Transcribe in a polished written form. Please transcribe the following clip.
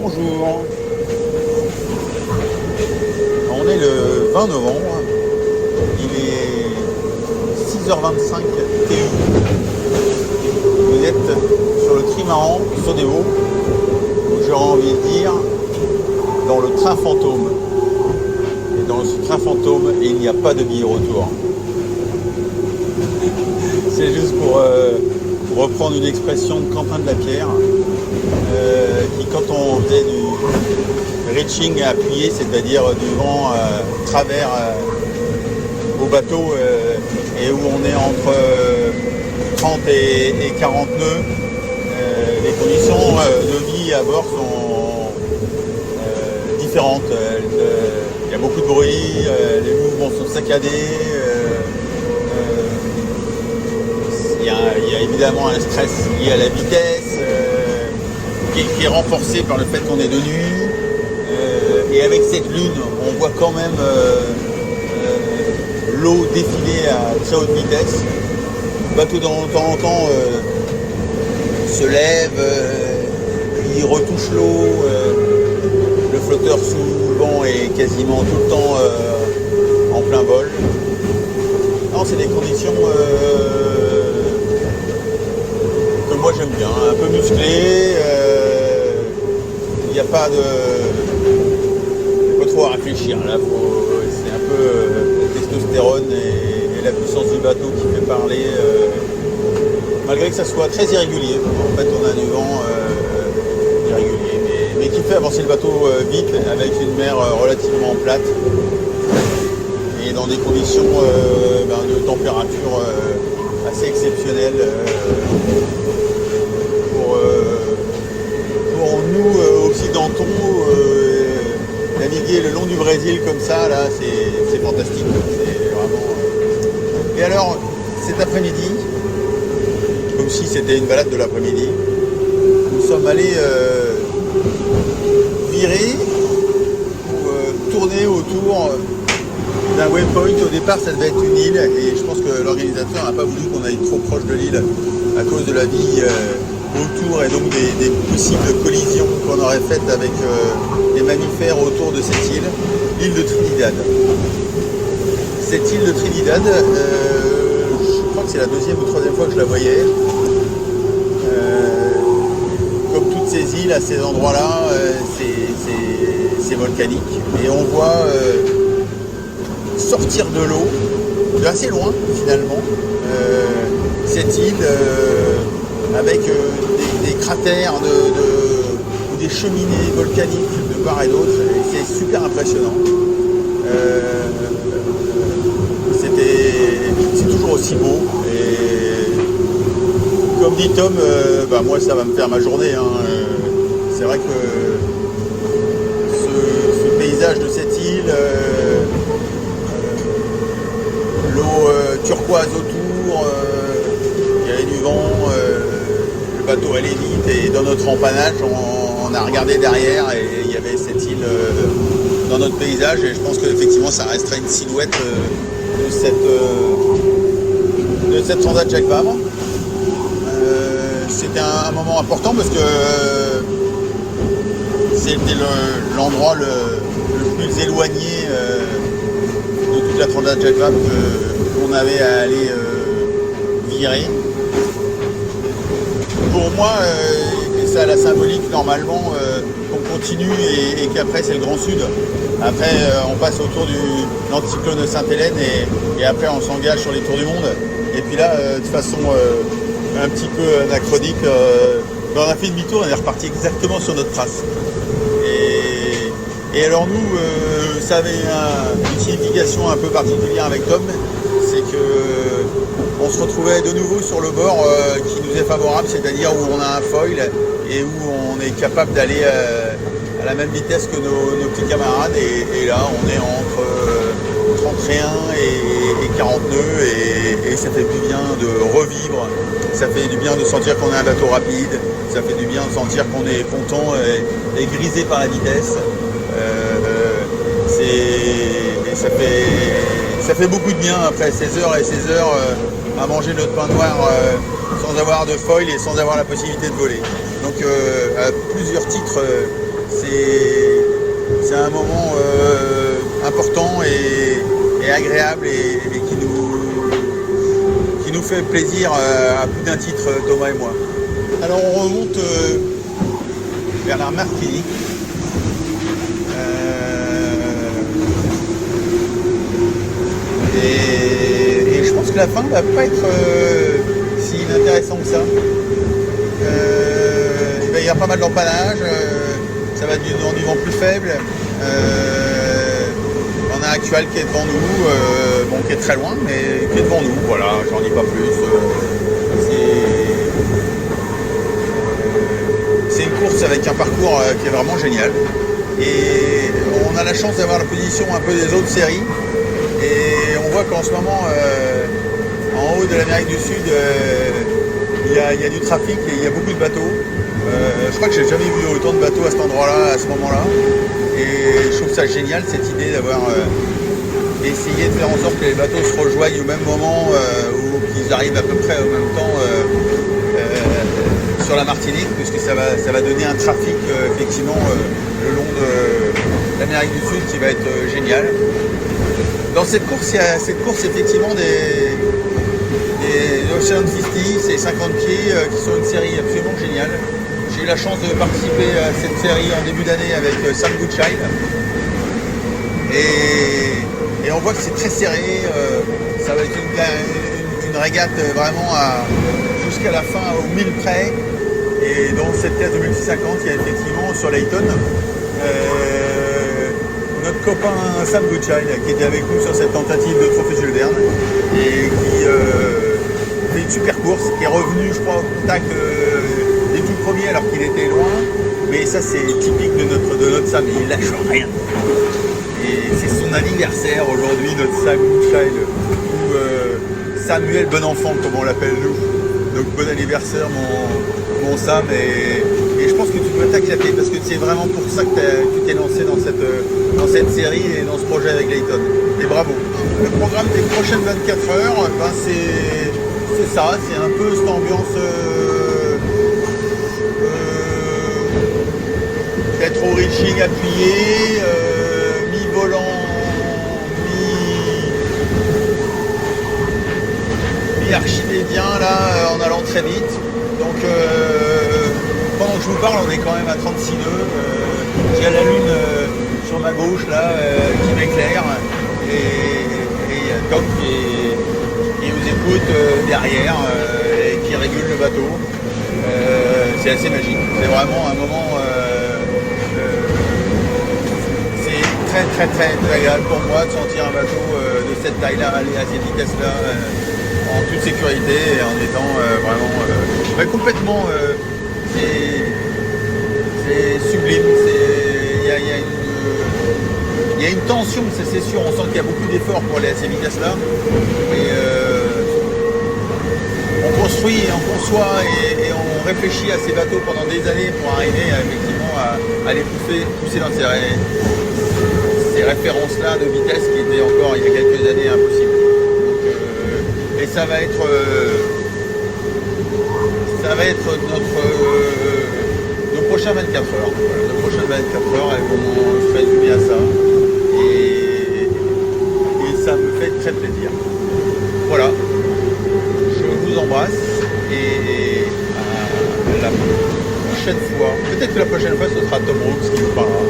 Bonjour. On est le 20 novembre. Il est 6h25 TU. Vous êtes sur le trimaran Sodéo, j'aurais envie de dire, dans le train fantôme. Et dans ce train fantôme, il n'y a pas de billet retour. C'est juste pour reprendre une expression de Quentin de la Pierre, qui, quand on faisait du reaching appuyé, c'est-à-dire du vent travers au bateau, et où on est entre 30 et 40 nœuds, les conditions de vie à bord sont différentes. Il y a beaucoup de bruit, les mouvements sont saccadés. Il y a évidemment un stress lié à la vitesse qui est renforcé par le fait qu'on est de nuit. Et avec cette lune, on voit quand même l'eau défiler à très haute vitesse. Le bateau de temps en temps se lève, puis retouche l'eau. Le flotteur sous le vent est quasiment tout le temps en plein vol. Non, c'est des conditions que moi j'aime bien, un peu musclé. Il n'y a pas trop à réfléchir. Là, c'est un peu la testostérone et la puissance du bateau qui fait parler, malgré que ça soit très irrégulier. En fait, on a du vent irrégulier, mais qui fait avancer le bateau vite avec une mer relativement plate et dans des conditions de température assez exceptionnelles. Pour nous occidentaux, naviguer le long du Brésil comme ça, là, c'est fantastique. C'est vraiment. Et alors, cet après-midi, comme si c'était une balade de l'après-midi, nous sommes allés virer ou tourner autour d'un waypoint. Au départ, ça devait être une île, et je pense que l'organisateur n'a pas voulu qu'on aille trop proche de l'île à cause de la vie autour et donc des possibles collisions qu'on aurait faites avec les mammifères autour de cette île, l'île de Trinidad. Cette île de Trinidad, je crois que c'est la deuxième ou troisième fois que je la voyais. Comme toutes ces îles, à ces endroits-là, c'est volcanique. Et on voit sortir de l'eau, de assez loin finalement, cette île avec des cratères ou des cheminées volcaniques de part et d'autre. C'est super impressionnant. C'est toujours aussi beau. Et comme dit Tom, moi ça va me faire ma journée. C'est vrai que ce paysage de cette île, l'eau turquoise autour, il y avait du vent, le bateau allait vite, et dans notre empannage on a regardé derrière et il y avait cette île dans notre paysage, et je pense qu'effectivement ça resterait une silhouette de cette transat Jacques Vabre. C'était un moment important parce que c'était l'endroit le plus éloigné de toute la transat Jacques Vabre qu'on avait à aller virer. Pour moi, ça a la symbolique normalement qu'on continue et qu'après c'est le Grand Sud. Après on passe autour de l'anticyclone de Sainte-Hélène et après on s'engage sur les tours du monde. Et puis là, de façon un petit peu anachronique, on a fait demi-tour, on est reparti exactement sur notre trace. Et alors nous, ça avait une signification un peu particulière avec Tom, c'est que on se retrouvait de nouveau sur le bord qui nous est favorable, c'est-à-dire où on a un foil et où on est capable d'aller à la même vitesse que nos petits camarades. Et là, on est entre 31 et 40 nœuds, et ça fait du bien de revivre, ça fait du bien de sentir qu'on a un bateau rapide, ça fait du bien de sentir qu'on est content et grisé par la vitesse. Ça fait beaucoup de bien après 16 heures et 16 heures à manger notre pain noir sans avoir de foil et sans avoir la possibilité de voler. Donc à plusieurs titres, c'est un moment important et agréable et qui nous fait plaisir à plus d'un titre, Thomas et moi. Alors on remonte vers la Martinique. Et je pense que la fin va pas être si inintéressant que ça. Il va y avoir pas mal d'empannage, ça va être dans du vent plus faible. On a Actual qui est devant nous, bon, qui est très loin, mais qui est devant nous, voilà, j'en dis pas plus. C'est une course avec un parcours qui est vraiment génial. Et on a la chance d'avoir la position un peu des autres séries. Et on voit qu'en ce moment, en haut de l'Amérique du Sud, il y a du trafic et il y a beaucoup de bateaux. Je crois que j'ai jamais vu autant de bateaux à cet endroit-là, à ce moment-là. Et je trouve ça génial, cette idée d'avoir essayé de faire en sorte que les bateaux se rejoignent au même moment ou qu'ils arrivent à peu près au même temps sur la Martinique, puisque ça va donner un trafic effectivement le long de l'Amérique du Sud qui va être génial. Dans cette course, il y a effectivement des Ocean 50, ces 50 pieds qui sont une série absolument géniale. J'ai eu la chance de participer à cette série en début d'année avec Sam Goodchild. Et on voit que c'est très serré. Ça va être une régate vraiment jusqu'à la fin, au 1000 près. Et dans cette classe de multi-50, il y a effectivement sur Layton notre copain Sam Goodchild qui était avec nous sur cette tentative de trophée Jules Verne et qui fait une super course, qui est revenu, je crois, au contact des tout premiers alors qu'il était loin. Mais ça, c'est typique de notre Sam, il lâche rien. Et c'est son anniversaire aujourd'hui, notre Sam Goodchild, ou Samuel Bonenfant, comme on l'appelle nous. Donc bon anniversaire, mon Sam, et je pense que tu peux t'éclater parce que c'est vraiment pour ça que tu t'es lancé dans cette série et dans ce projet avec Layton. Et bravo. Le programme des prochaines 24 heures, ben c'est ça, c'est un peu cette ambiance d'être au reaching appuyé, mi-volant, mi-archimédien là, en allant très vite. Donc pendant que je vous parle, on est quand même à 36 nœuds. J'ai la lune sur ma gauche là qui m'éclaire et il y a Tom qui nous écoute derrière et qui régule le bateau. C'est assez magique. C'est vraiment un moment. C'est très agréable pour moi de sentir un bateau de cette taille-là aller à cette vitesse-là. En toute sécurité et en étant vraiment complètement c'est sublime. Il y a une tension, c'est sûr, on sent qu'il y a beaucoup d'efforts pour aller à ces vitesses-là. Mais on construit, on conçoit et on réfléchit à ces bateaux pendant des années pour arriver effectivement à les pousser dans ces références-là de vitesse qui étaient encore il y a quelques années impossibles. Et ça va être nos prochains 24 heures. Voilà, nos prochaines 24 heures, elles vont se résumer à ça. Et ça me fait très plaisir. Voilà. Je vous embrasse et à la prochaine fois. Peut-être que la prochaine fois ce sera Tom Brooks qui nous parlera.